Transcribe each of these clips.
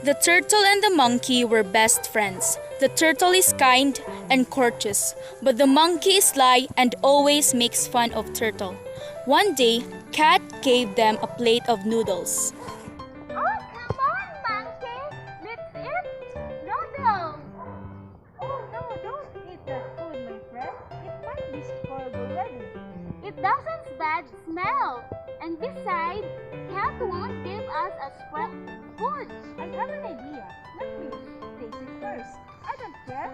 The turtle and the monkey were best friends. The turtle is kind and courteous, but the monkey is sly and always makes fun of turtle. One day, Cat gave them a plate of noodles. Oh, come on, monkey! Let's eat noodles! Oh no, don't eat that food, my friend. It might be spoiled already. It doesn't bad smell. And besides, Cat won't give us a spoiled food. I have an idea. Let me taste it first. I don't care.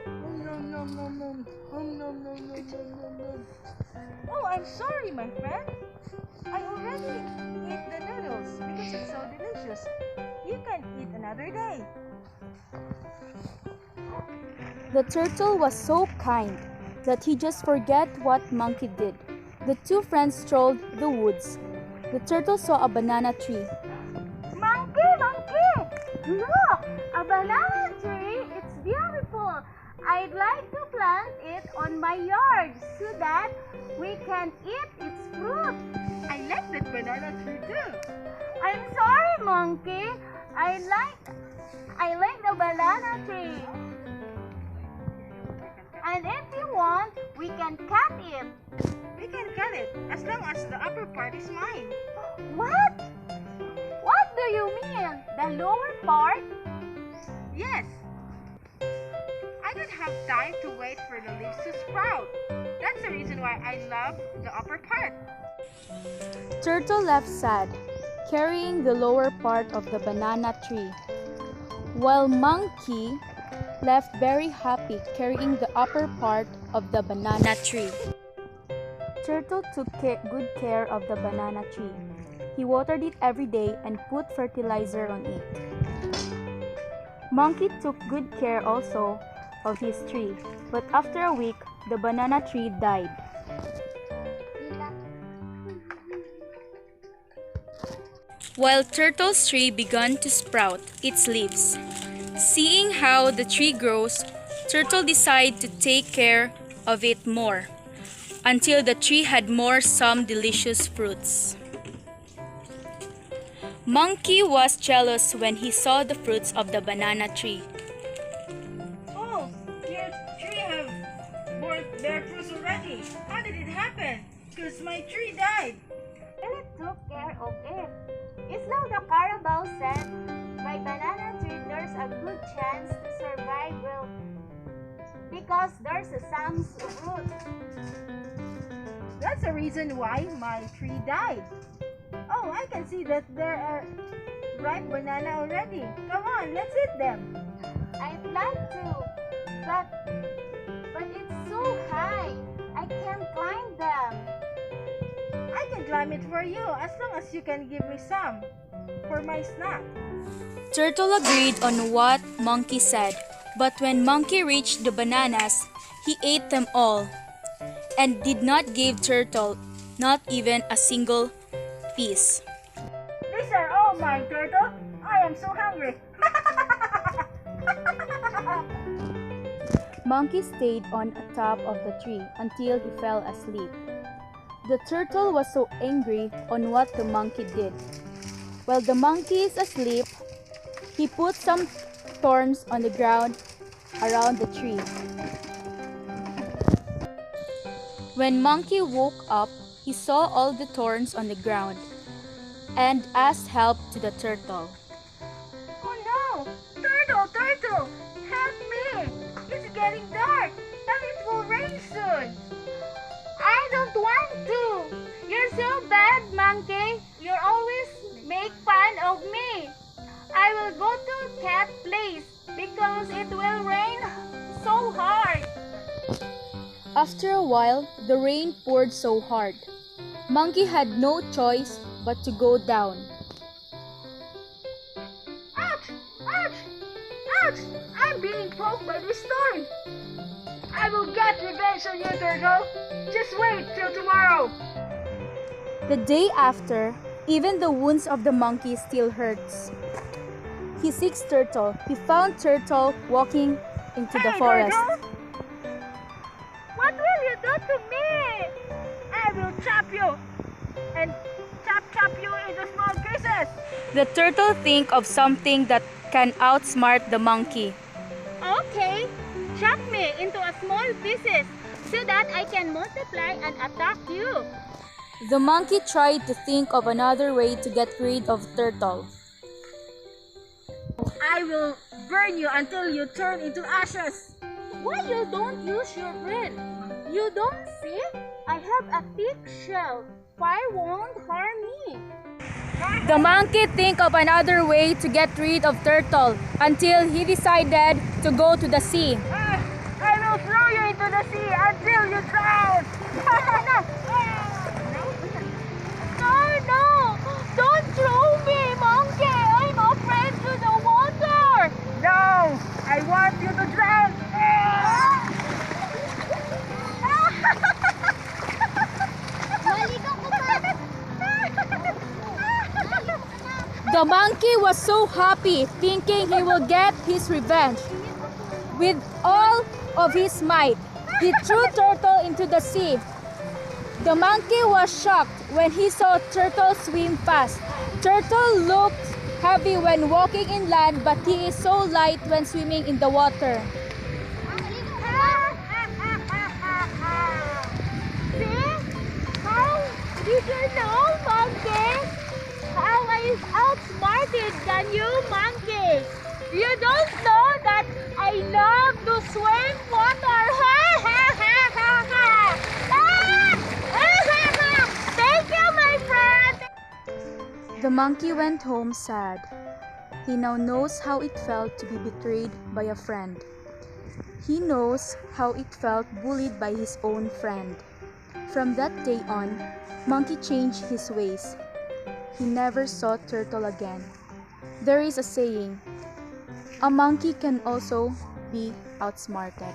Oh no no no no. Oh no no no no no no. Oh, I'm sorry, my friend. I already ate the noodles because it's so delicious. You can eat another day. The turtle was so kind that he just forgot what monkey did. The two friends strolled the woods. The turtle saw a banana tree. Monkey, monkey! Look! A banana tree! It's beautiful! I'd like to plant it on my yard so that we can eat its fruit. I like that banana tree too. I'm sorry, monkey. I like the banana tree. And if you want, we can cut it. We can cut it as long as the upper part is mine. What? What do you mean? The lower part? Yes. I don't have time to wait for the leaves to sprout. That's the reason why I love the upper part. Turtle left sad, carrying the lower part of the banana tree, while monkey left very happy carrying the upper part of the banana tree. Turtle took good care of the banana tree. He watered it every day and put fertilizer on it. Monkey took good care also of his tree, but after a week, the banana tree died. While Turtle's tree began to sprout its leaves. Seeing how the tree grows, Turtle decided to take care of it more, until the tree had some delicious fruits. Monkey was jealous when he saw the fruits of the banana tree. Oh, your tree have bear fruits already. How did it happen? Because my tree died. And it took care of it. It's now the Carabao said, my banana tree there's a good chance to survive well because there's some fruit. That's the reason why my tree died. Oh, I can see that there are ripe banana already. Come on, let's eat them. I'd like to, but it's so high. I can't climb them. I can climb it for you as long as you can give me some for my snack. Turtle agreed on what Monkey said, but when Monkey reached the bananas, he ate them all and did not give Turtle not even a single piece. These are all mine, Turtle. I am so hungry. Monkey stayed on top of the tree until he fell asleep. The turtle was so angry on what the monkey did. While the monkey is asleep, he put some thorns on the ground around the tree. When Monkey woke up, he saw all the thorns on the ground and asked help to the turtle. Oh no! Turtle, turtle! Help me! It's getting dark and it will rain soon. I don't want to. You're so bad, monkey. You always make fun of me. I will go to Cat place because it will rain so hard. After a while, the rain poured so hard. Monkey had no choice but to go down. Ouch! Ouch! Ouch! I'm being poked by this thorn. I will get revenge on you, Turtle. Just wait till tomorrow. The day after, even the wounds of the monkey still hurts. He seeks Turtle. He found Turtle walking into the forest. Turtle? What will you do to me? I will chop you and chop chop you into small pieces. The turtle think of something that can outsmart the monkey. Okay, chop me into a small pieces so that I can multiply and attack you. The monkey tried to think of another way to get rid of turtle. I will burn you until you turn into ashes. Why you don't use your brain? You don't see? I have a thick shell. Fire won't harm me. The monkey think of another way to get rid of turtle until he decided to go to the sea. I will throw you into the sea until you drown. No! Don't throw me, monkey! I'm afraid to the water! No, I want you to drown. The monkey was so happy, thinking he will get his revenge. With all of his might, he threw turtle into the sea. The monkey was shocked when he saw turtle swim fast. Turtle looked heavy when walking inland, but he is so light when swimming in the water. See? How did you know, monkey? How I outsmarted than you, monkey. You don't know that I love to swim water. Thank you, my friend. The monkey went home sad. He now knows how it felt to be betrayed by a friend. He knows how it felt bullied by his own friend. From that day on, Monkey changed his ways. He never saw turtle again. There is a saying, a monkey can also be outsmarted.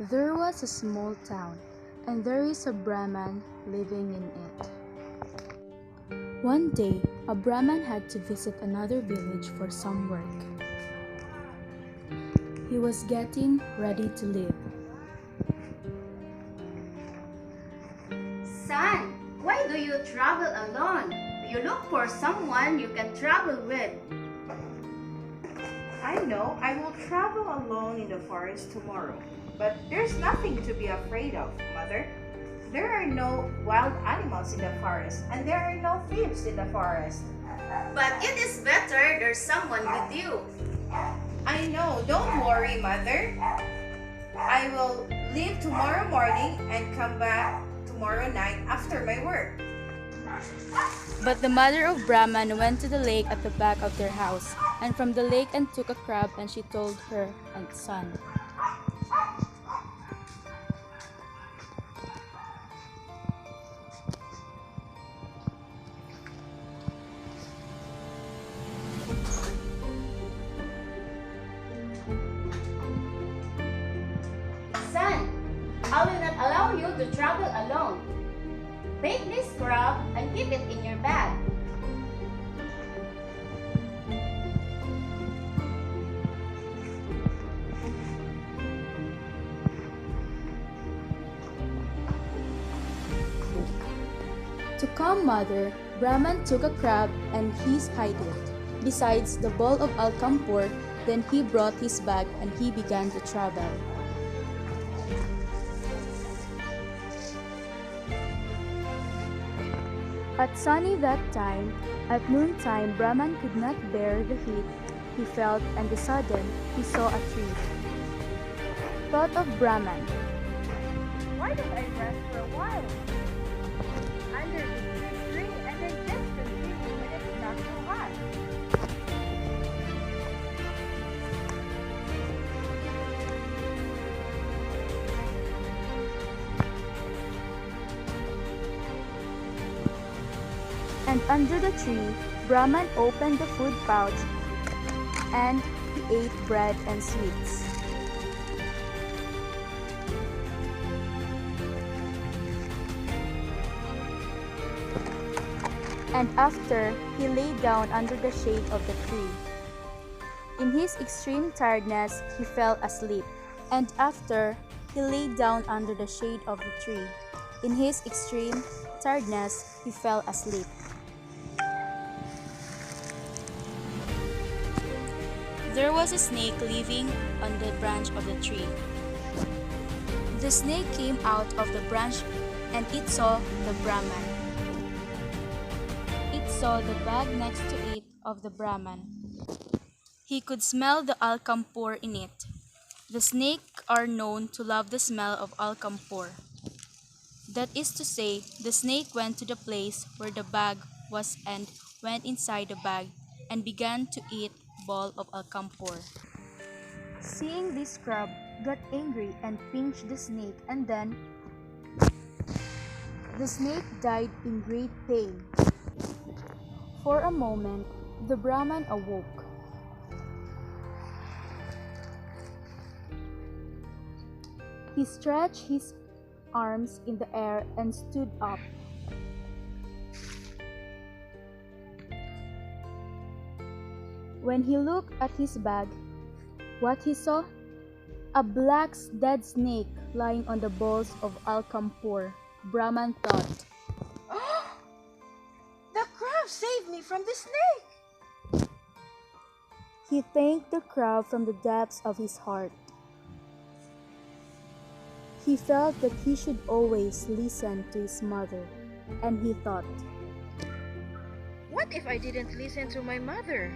There was a small town, and there is a Brahman living in it. One day, a Brahman had to visit another village for some work. He was getting ready to leave. Son, why do you travel alone? You look for someone you can travel with. I know I will travel alone in the forest tomorrow, but there's nothing to be afraid of, Mother. There are no wild animals in the forest, and there are no thieves in the forest. But it is better there's someone with you. I know, don't worry, Mother. I will leave tomorrow morning and come back tomorrow night after my work. But the mother of Brahman went to the lake at the back of their house, and from the lake and took a crab, and she told her and son, Son, I will not allow you to travel alone. Take this crab and keep it in your bag. To calm mother, Brahman took a crab and he hid it. Besides the bowl of alcampur, then he brought his bag and he began to travel. At sunny that time, at noontime, Brahman could not bear the heat he felt, and the sudden he saw a tree. Thought of Brahman, Why don't I rest for a while under this big tree and then just continue when it's not so hot? And under the tree, Brahman opened the food pouch and he ate bread and sweets. And after, he lay down under the shade of the tree. In his extreme tiredness, he fell asleep. And after, he lay down under the shade of the tree. In his extreme tiredness, he fell asleep. There was a snake living on the branch of the tree. The snake came out of the branch and it saw the Brahman. It saw the bag next to it of the Brahman. He could smell the alkampur in it. The snake are known to love the smell of alkampur. That is to say, the snake went to the place where the bag was and went inside the bag and began to eat ball of alkampur. Seeing this, crab got angry and pinched the snake, and then the snake died in great pain. For a moment, the Brahman awoke. He stretched his arms in the air and stood up. When he looked at his bag, what he saw? A black dead snake lying on the balls of alkampur. Brahman thought, The crab saved me from the snake. he thanked the crab from the depths of his heart. He felt that he should always listen to his mother, and he thought, What if I didn't listen to my mother?